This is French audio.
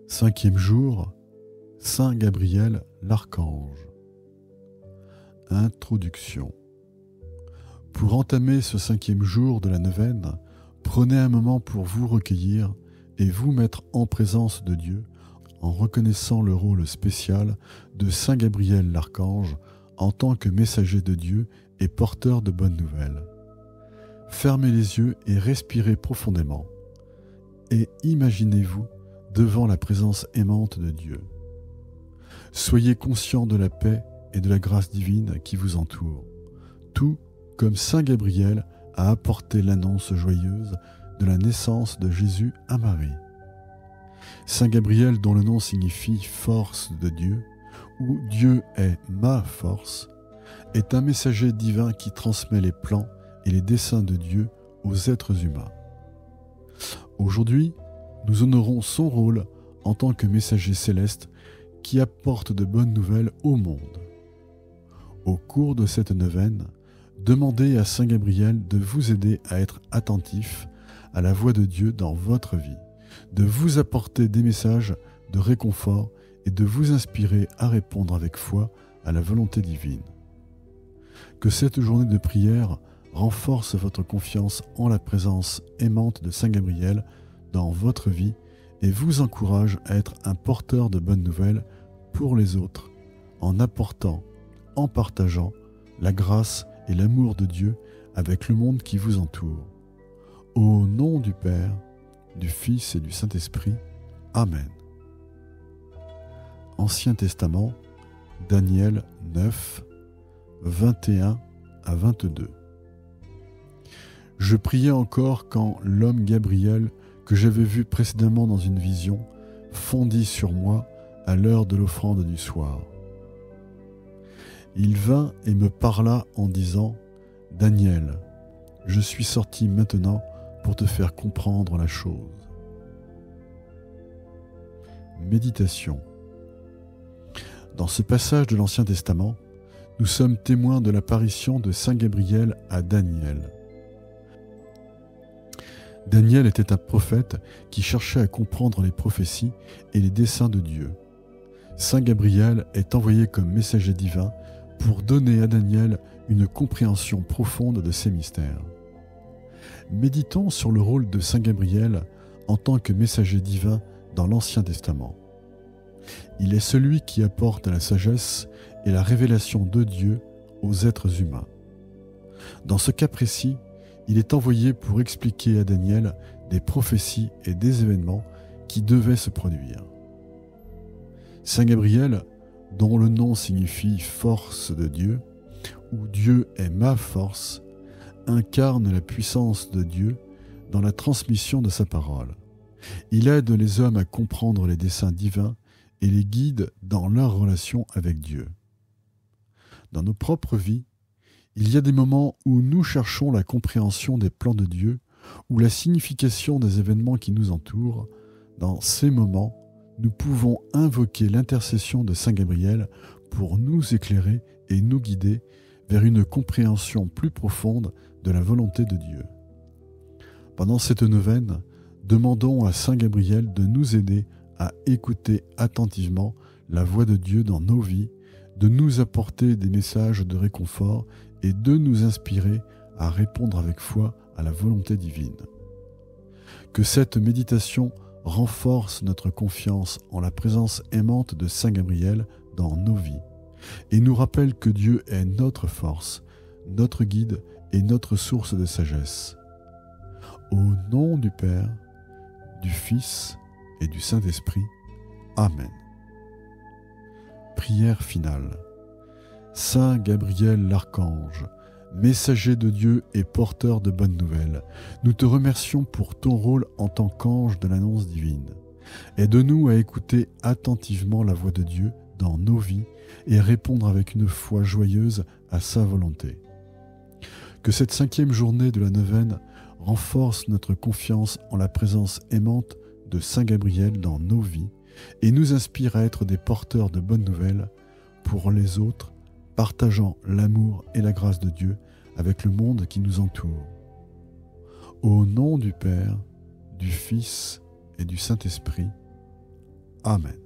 Cinquième jour, Saint Gabriel l'Archange. Introduction. Pour entamer ce 5e jour de la neuvaine, prenez un moment pour vous recueillir et vous mettre en présence de Dieu en reconnaissant le rôle spécial de Saint Gabriel l'Archange en tant que messager de Dieu et porteur de bonnes nouvelles. Fermez les yeux et respirez profondément et imaginez-vous devant la présence aimante de Dieu. Soyez conscient de la paix et de la grâce divine qui vous entoure, tout comme Saint Gabriel a apporté l'annonce joyeuse de la naissance de Jésus à Marie. Saint Gabriel, dont le nom signifie « force de Dieu » ou « Dieu est ma force », est un messager divin qui transmet les plans et les desseins de Dieu aux êtres humains. Aujourd'hui, nous honorons son rôle en tant que messager céleste qui apporte de bonnes nouvelles au monde. Au cours de cette neuvaine, demandez à Saint Gabriel de vous aider à être attentif à la voix de Dieu dans votre vie, de vous apporter des messages de réconfort et de vous inspirer à répondre avec foi à la volonté divine. Que cette journée de prière renforce votre confiance en la présence aimante de Saint Gabriel dans votre vie et vous encourage à être un porteur de bonnes nouvelles pour les autres, en apportant, en partageant la grâce et l'amour de Dieu avec le monde qui vous entoure. Au nom du Père, du Fils et du Saint-Esprit. Amen. Ancien Testament, Daniel 9, 21 à 22. Je priais encore quand l'homme Gabriel, que j'avais vu précédemment dans une vision, fondit sur moi à l'heure de l'offrande du soir. Il vint et me parla en disant « Daniel, je suis sorti maintenant pour te faire comprendre la chose. » Méditation. Dans ce passage de l'Ancien Testament, nous sommes témoins de l'apparition de Saint Gabriel à Daniel. Daniel était un prophète qui cherchait à comprendre les prophéties et les desseins de Dieu. Saint Gabriel est envoyé comme messager divin pour donner à Daniel une compréhension profonde de ces mystères. Méditons sur le rôle de Saint Gabriel en tant que messager divin dans l'Ancien Testament. Il est celui qui apporte la sagesse et la révélation de Dieu aux êtres humains. Dans ce cas précis, il est envoyé pour expliquer à Daniel des prophéties et des événements qui devaient se produire. Saint Gabriel, dont le nom signifie « force de Dieu » ou « Dieu est ma force », incarne la puissance de Dieu dans la transmission de sa parole. Il aide les hommes à comprendre les desseins divins et les guide dans leur relation avec Dieu. Dans nos propres vies, il y a des moments où nous cherchons la compréhension des plans de Dieu ou la signification des événements qui nous entourent. Dans ces moments, nous pouvons invoquer l'intercession de Saint Gabriel pour nous éclairer et nous guider vers une compréhension plus profonde de la volonté de Dieu. Pendant cette neuvaine, demandons à Saint Gabriel de nous aider à écouter attentivement la voix de Dieu dans nos vies, de nous apporter des messages de réconfort et de nous inspirer à répondre avec foi à la volonté divine. Que cette méditation renforce notre confiance en la présence aimante de Saint Gabriel dans nos vies et nous rappelle que Dieu est notre force, notre guide et notre source de sagesse. Au nom du Père, du Fils et du Saint-Esprit. Amen. Prière finale. Saint Gabriel l'Archange, messager de Dieu et porteur de bonnes nouvelles, nous te remercions pour ton rôle en tant qu'ange de l'annonce divine. Aide-nous à écouter attentivement la voix de Dieu dans nos vies et répondre avec une foi joyeuse à sa volonté. Que cette 5e journée de la neuvaine renforce notre confiance en la présence aimante de Saint Gabriel dans nos vies et nous inspire à être des porteurs de bonnes nouvelles pour les autres, partageant l'amour et la grâce de Dieu avec le monde qui nous entoure. Au nom du Père, du Fils et du Saint-Esprit. Amen.